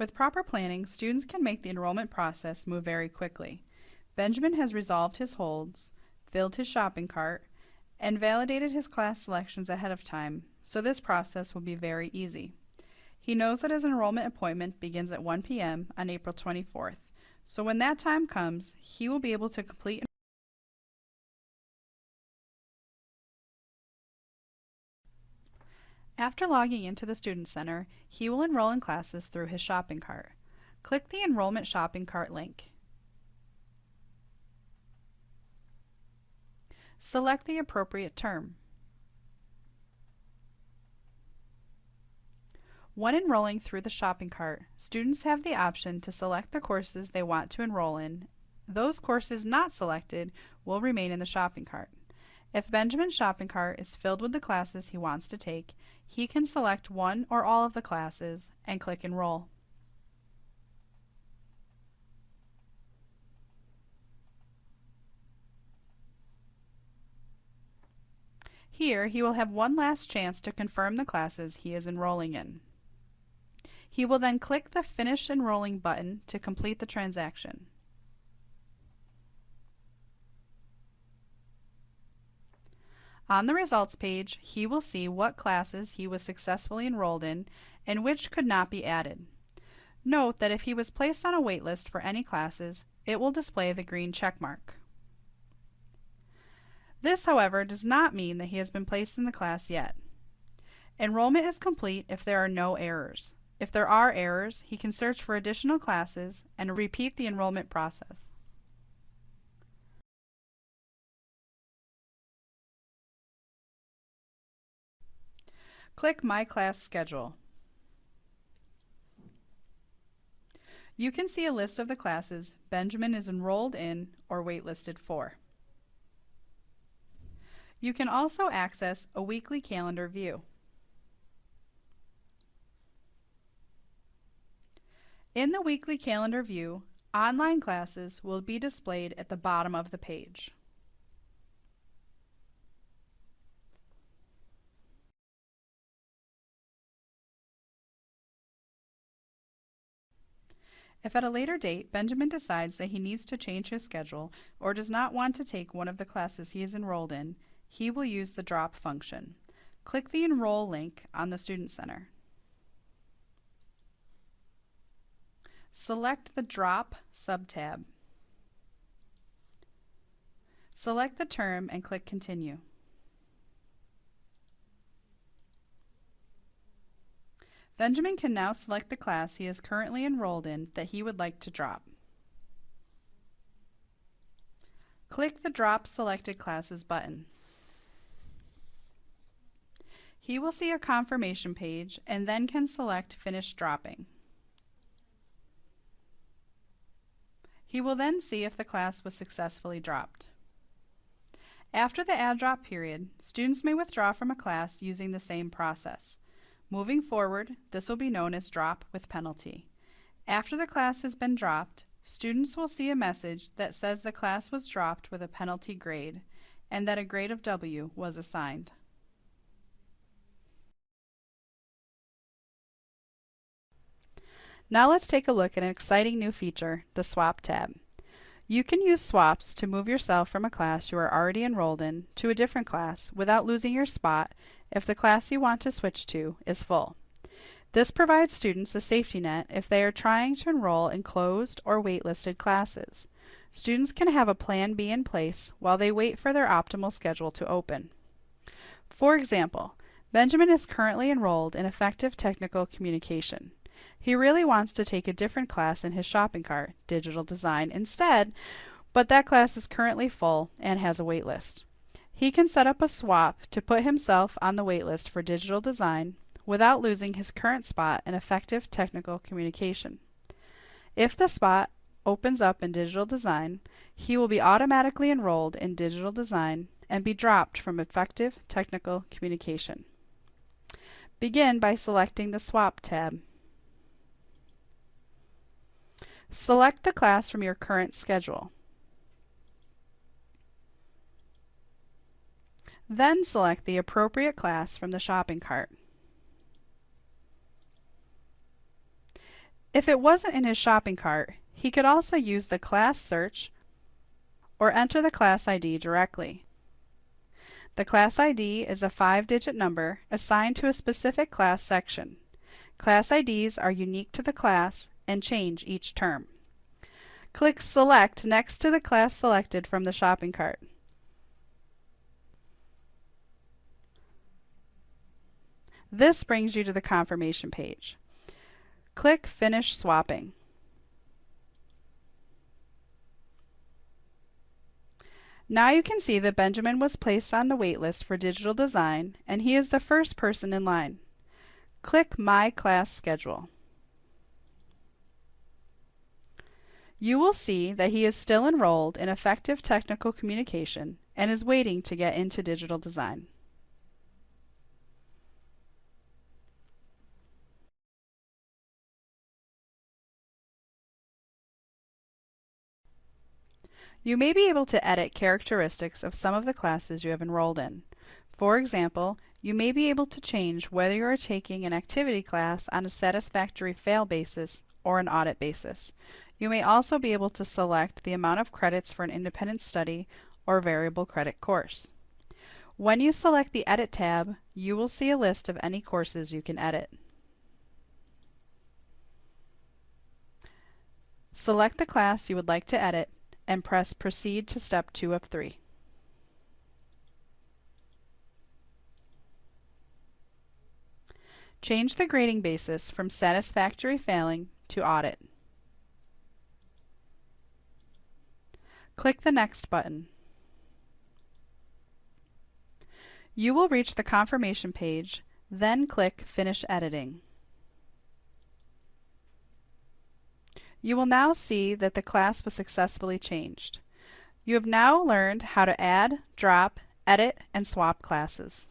With proper planning, students can make the enrollment process move very quickly. Benjamin has resolved his holds, filled his shopping cart, and validated his class selections ahead of time, so this process will be very easy. He knows that his enrollment appointment begins at 1 p.m. on April 24th, so when that time comes, he will be able to complete. After logging into the Student Center, he will enroll in classes through his shopping cart. Click the Enrollment Shopping Cart link. Select the appropriate term. When enrolling through the shopping cart, students have the option to select the courses they want to enroll in. Those courses not selected will remain in the shopping cart. If Benjamin's shopping cart is filled with the classes he wants to take, he can select one or all of the classes and click Enroll. Here, he will have one last chance to confirm the classes he is enrolling in. He will then click the Finish Enrolling button to complete the transaction. On the results page, he will see what classes he was successfully enrolled in and which could not be added. Note that if he was placed on a wait list for any classes, it will display the green check mark. This, however, does not mean that he has been placed in the class yet. Enrollment is complete if there are no errors. If there are errors, he can search for additional classes and repeat the enrollment process. Click My Class Schedule. You can see a list of the classes Benjamin is enrolled in or waitlisted for. You can also access a weekly calendar view. In the weekly calendar view, online classes will be displayed at the bottom of the page. If at a later date Benjamin decides that he needs to change his schedule or does not want to take one of the classes he is enrolled in, he will use the drop function. Click the Enroll link on the Student Center. Select the Drop subtab. Select the term and click Continue. Benjamin can now select the class he is currently enrolled in that he would like to drop. Click the Drop Selected Classes button. He will see a confirmation page and then can select Finish Dropping. He will then see if the class was successfully dropped. After the add drop period, students may withdraw from a class using the same process. Moving forward, this will be known as drop with penalty. After the class has been dropped, students will see a message that says the class was dropped with a penalty grade and that a grade of W was assigned. Now let's take a look at an exciting new feature, the Swap tab. You can use swaps to move yourself from a class you are already enrolled in to a different class without losing your spot if the class you want to switch to is full. This provides students a safety net if they are trying to enroll in closed or waitlisted classes. Students can have a plan B in place while they wait for their optimal schedule to open. For example, Benjamin is currently enrolled in Effective Technical Communication. He really wants to take a different class in his shopping cart, Digital Design, instead, but that class is currently full and has a wait list. He can set up a swap to put himself on the wait list for Digital Design without losing his current spot in Effective Technical Communication. If the spot opens up in Digital Design, he will be automatically enrolled in Digital Design and be dropped from Effective Technical Communication. Begin by selecting the Swap tab. Select the class from your current schedule. Then select the appropriate class from the shopping cart. If it wasn't in his shopping cart, he could also use the class search or enter the class ID directly. The class ID is a 5-digit number assigned to a specific class section. Class IDs are unique to the class and change each term. Click Select next to the class selected from the shopping cart. This brings you to the confirmation page. Click Finish Swapping. Now you can see that Benjamin was placed on the wait list for digital design, and he is the first person in line. Click My Class Schedule. You will see that he is still enrolled in Effective Technical Communication and is waiting to get into digital design. You may be able to edit characteristics of some of the classes you have enrolled in. For example, you may be able to change whether you are taking an activity class on a satisfactory fail basis or an audit basis. You may also be able to select the amount of credits for an independent study or variable credit course. When you select the Edit tab, you will see a list of any courses you can edit. Select the class you would like to edit and press Proceed to Step 2 of 3. Change the grading basis from satisfactory failing to audit. Click the Next button. You will reach the confirmation page, then click Finish Editing. You will now see that the class was successfully changed. You have now learned how to add, drop, edit, and swap classes.